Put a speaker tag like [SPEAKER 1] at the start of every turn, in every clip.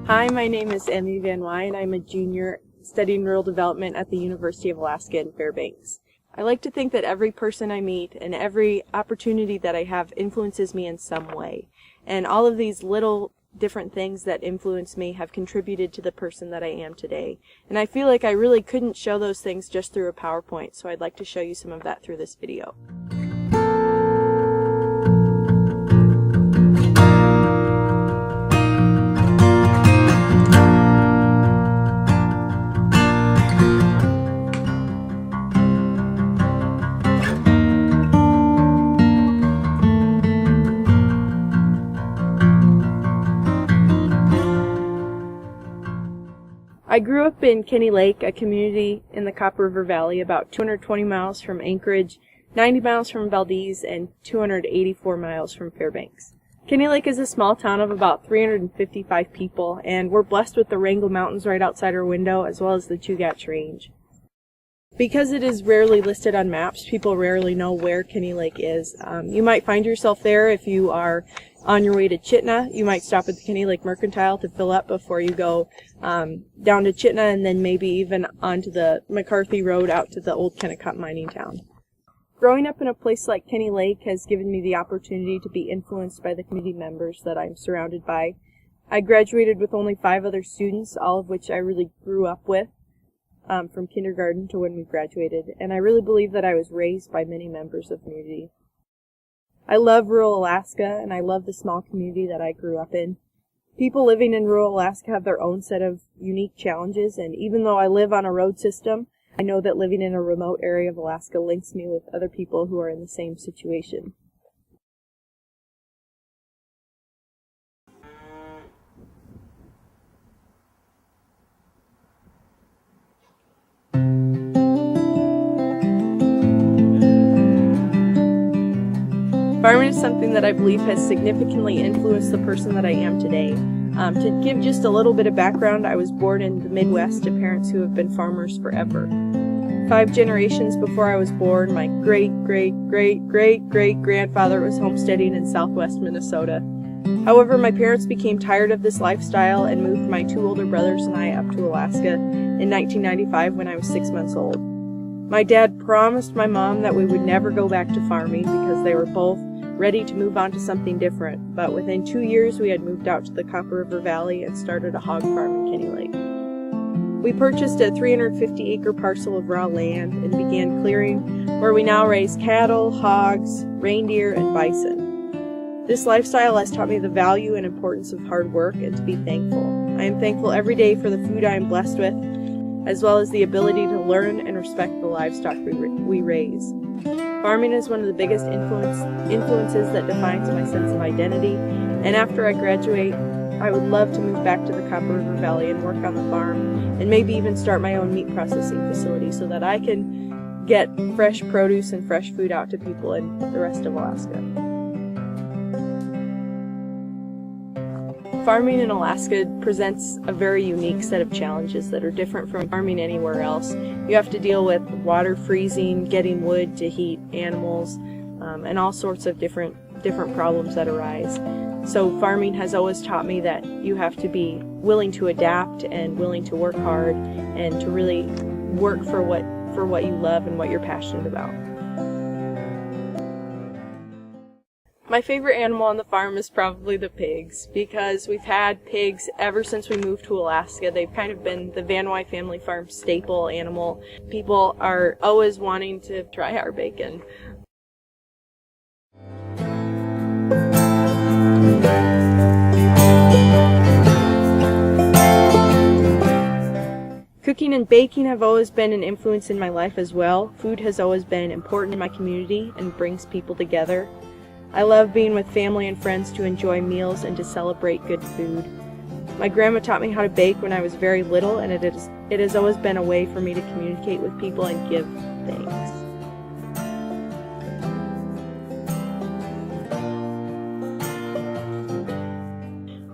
[SPEAKER 1] Hi, my name is Emelia and I'm a junior studying rural development at the University of Alaska in Fairbanks. I like to think that every person I meet and every opportunity that I have influences me in some way. And all of these little different things that influence me have contributed to the person that I am today. And I feel like I really couldn't show those things just through a PowerPoint, so I'd like to show you some of that through this video. I grew up in Kenny Lake, a community in the Copper River Valley, about 220 miles from Anchorage, 90 miles from Valdez, and 284 miles from Fairbanks. Kenny Lake is a small town of about 355 people, and we're blessed with the Wrangell Mountains right outside our window, as well as the Chugach Range. Because it is rarely listed on maps, people rarely know where Kenny Lake is. You might find yourself there if you are on your way to Chitna. You might stop at the Kenny Lake Mercantile to fill up before you go down to Chitna, and then maybe even onto the McCarthy Road out to the old Kennecott mining town. Growing up in a place like Kenny Lake has given me the opportunity to be influenced by the community members that I'm surrounded by. I graduated with only 5 other students, all of which I really grew up with. From kindergarten to when we graduated, and I really believe that I was raised by many members of the community. I love rural Alaska, and I love the small community that I grew up in. People living in rural Alaska have their own set of unique challenges, and even though I live on a road system, I know that living in a remote area of Alaska links me with other people who are in the same situation. Farming is something that I believe has significantly influenced the person that I am today. To give just a little bit of background, I was born in the Midwest to parents who have been farmers forever. 5 generations before I was born, my great-great-great-great-grandfather was homesteading in southwest Minnesota. However, my parents became tired of this lifestyle and moved my 2 older brothers and I up to Alaska in 1995 when I was 6 months old. My dad promised my mom that we would never go back to farming because they were both ready to move on to something different, but within 2 years we had moved out to the Copper River Valley and started a hog farm in Kenny Lake. We purchased a 350-acre parcel of raw land and began clearing, where we now raise cattle, hogs, reindeer, and bison. This lifestyle has taught me the value and importance of hard work and to be thankful. I am thankful every day for the food I am blessed with, as well as the ability to learn and respect the livestock we raise. Farming is one of the biggest influences that defines my sense of identity, and after I graduate, I would love to move back to the Copper River Valley and work on the farm, and maybe even start my own meat processing facility so that I can get fresh produce and fresh food out to people in the rest of Alaska. Farming in Alaska presents a very unique set of challenges that are different from farming anywhere else. You have to deal with water freezing, getting wood to heat animals, and all sorts of different problems that arise. So farming has always taught me that you have to be willing to adapt and willing to work hard and to really work for what you love and what you're passionate about. My favorite animal on the farm is probably the pigs, because we've had pigs ever since we moved to Alaska. They've kind of been the Van Wy family farm staple animal. People are always wanting to try our bacon. Cooking and baking have always been an influence in my life as well. Food has always been important in my community and brings people together. I love being with family and friends to enjoy meals and to celebrate good food. My grandma taught me how to bake when I was very little, and it has always been a way for me to communicate with people and give thanks.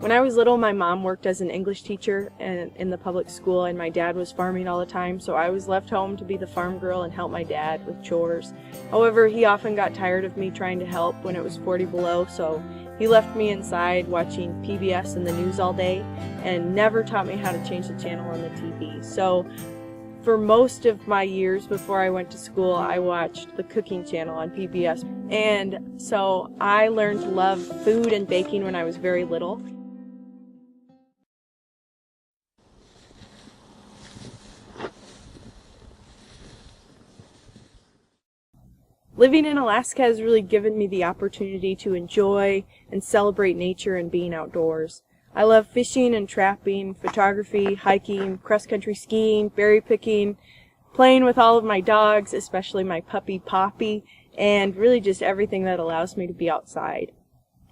[SPEAKER 1] When I was little, my mom worked as an English teacher in the public school, and my dad was farming all the time, so I was left home to be the farm girl and help my dad with chores. However, he often got tired of me trying to help when it was 40 below, so he left me inside watching PBS and the news all day and never taught me how to change the channel on the TV. So for most of my years before I went to school, I watched the cooking channel on PBS. And so I learned to love food and baking when I was very little. Living in Alaska has really given me the opportunity to enjoy and celebrate nature and being outdoors. I love fishing and trapping, photography, hiking, cross-country skiing, berry picking, playing with all of my dogs, especially my puppy Poppy, and really just everything that allows me to be outside.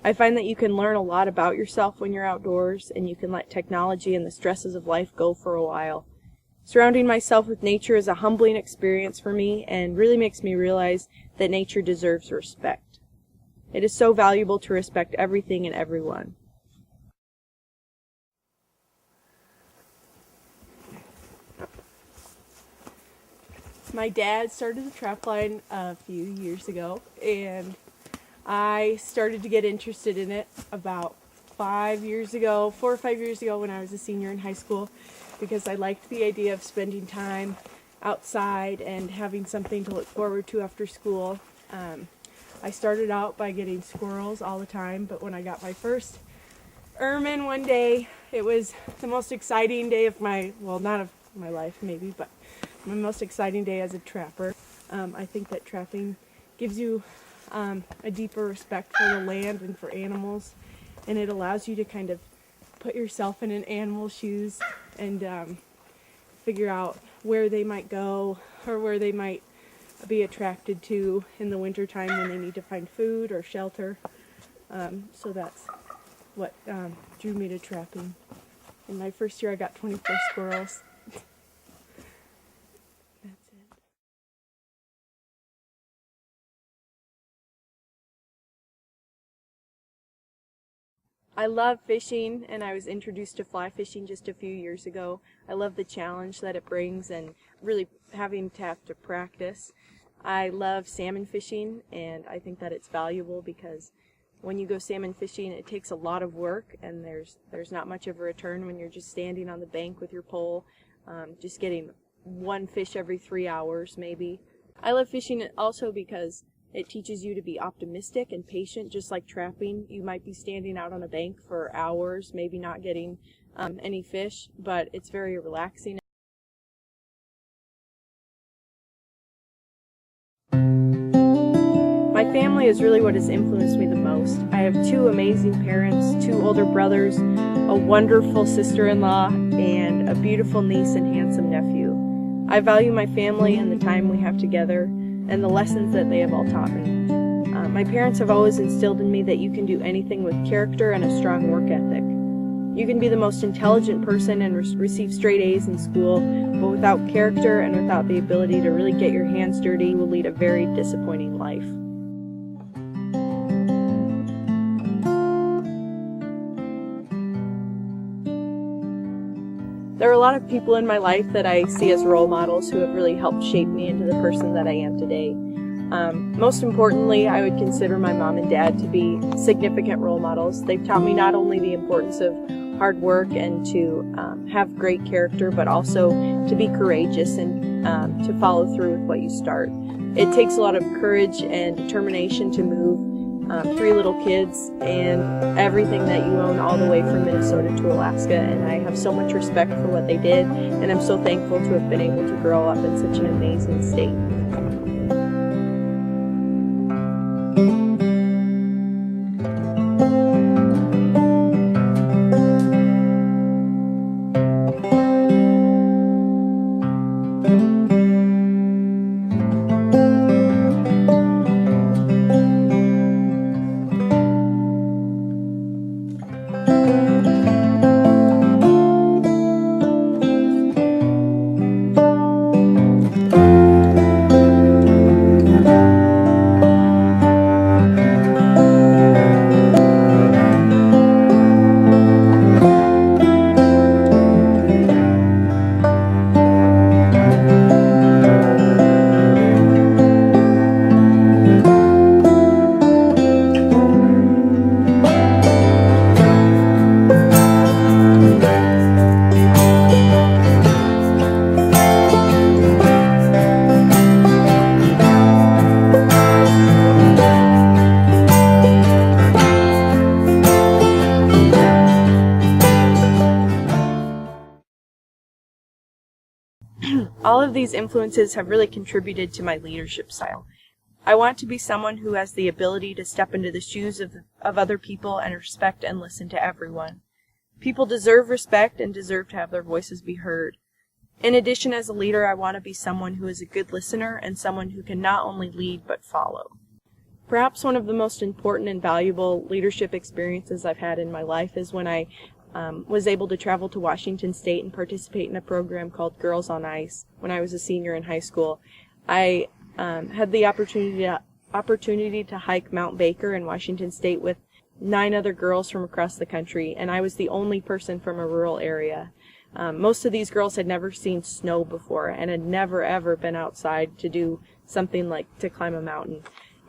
[SPEAKER 1] I find that you can learn a lot about yourself when you're outdoors, and you can let technology and the stresses of life go for a while. Surrounding myself with nature is a humbling experience for me and really makes me realize that nature deserves respect. It is so valuable to respect everything and everyone. My dad started the trap line a few years ago, and I started to get interested in it about 4 or 5 years ago when I was a senior in high school, because I liked the idea of spending time outside and having something to look forward to after school. I started out by getting squirrels all the time, but when I got my first ermine one day, it was the most exciting day of not of my life maybe, but my most exciting day as a trapper. I think that trapping gives you a deeper respect for the land and for animals, and it allows you to kind of put yourself in an animal's shoes and figure out where they might go or where they might be attracted to in the wintertime when they need to find food or shelter. So that's what drew me to trapping. In my first year I got 24 squirrels. That's it. I love fishing, and I was introduced to fly fishing just a few years ago. I love the challenge that it brings and really having to have to practice. I love salmon fishing, and I think that it's valuable because when you go salmon fishing, it takes a lot of work, and there's not much of a return when you're just standing on the bank with your pole, just getting one fish every 3 hours maybe. I love fishing also because it teaches you to be optimistic and patient, just like trapping. You might be standing out on a bank for hours, maybe not getting any fish, but it's very relaxing. My family is really what has influenced me the most. I have 2 amazing parents, 2 older brothers, a wonderful sister-in-law, and a beautiful niece and handsome nephew. I value my family and the time we have together, and the lessons that they have all taught me. My parents have always instilled in me that you can do anything with character and a strong work ethic. You can be the most intelligent person and receive straight A's in school, but without character and without the ability to really get your hands dirty, you will lead a very disappointing life. There are a lot of people in my life that I see as role models who have really helped shape me into the person that I am today. Most importantly, I would consider my mom and dad to be significant role models. They've taught me not only the importance of hard work and to have great character, but also to be courageous and to follow through with what you start. It takes a lot of courage and determination to move 3 little kids, and everything that you own all the way from Minnesota to Alaska. And I have so much respect for what they did, and I'm so thankful to have been able to grow up in such an amazing state. All of these influences have really contributed to my leadership style. I want to be someone who has the ability to step into the shoes of other people and respect and listen to everyone. People deserve respect and deserve to have their voices be heard. In addition, as a leader, I want to be someone who is a good listener and someone who can not only lead but follow. Perhaps one of the most important and valuable leadership experiences I've had in my life is when I was able to travel to Washington State and participate in a program called Girls on Ice when I was a senior in high school. I had the opportunity to hike Mount Baker in Washington State with 9 other girls from across the country, and I was the only person from a rural area. Most of these girls had never seen snow before and had never ever been outside to do something like to climb a mountain.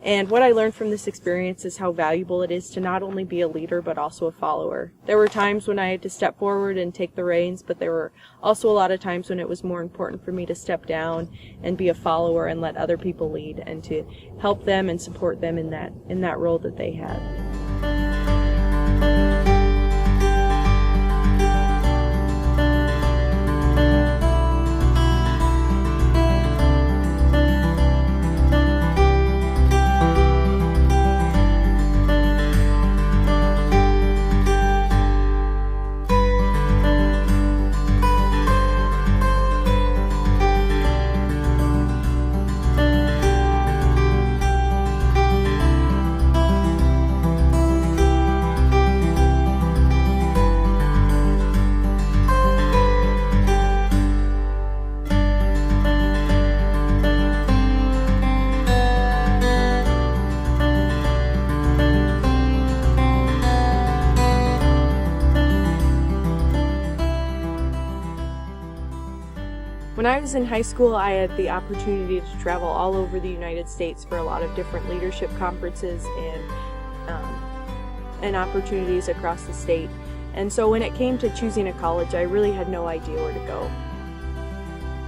[SPEAKER 1] And what I learned from this experience is how valuable it is to not only be a leader but also a follower. There were times when I had to step forward and take the reins, but there were also a lot of times when it was more important for me to step down and be a follower and let other people lead and to help them and support them in that role that they had. When I was in high school, I had the opportunity to travel all over the United States for a lot of different leadership conferences and opportunities across the state. And so when it came to choosing a college, I really had no idea where to go.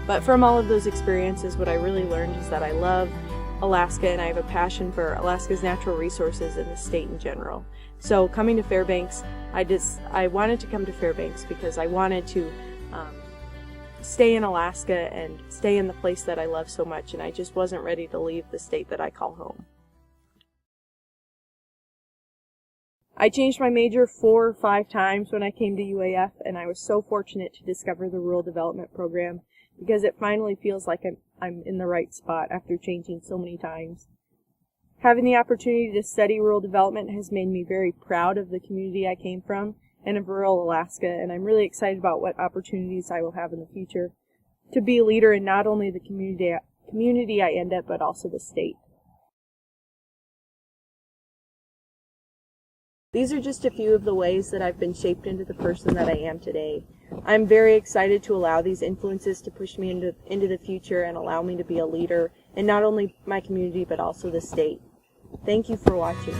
[SPEAKER 1] But from all of those experiences, what I really learned is that I love Alaska and I have a passion for Alaska's natural resources and the state in general. So coming to Fairbanks, I wanted to come to Fairbanks because I wanted to stay in Alaska and stay in the place that I love so much, and I just wasn't ready to leave the state that I call home. I changed my major 4 or 5 times when I came to UAF, and I was so fortunate to discover the Rural Development Program because it finally feels like I'm in the right spot after changing so many times. Having the opportunity to study rural development has made me very proud of the community I came from and of rural Alaska, and I'm really excited about what opportunities I will have in the future to be a leader in not only the community I end up, but also the state. These are just a few of the ways that I've been shaped into the person that I am today. I'm very excited to allow these influences to push me into the future and allow me to be a leader in not only my community, but also the state. Thank you for watching.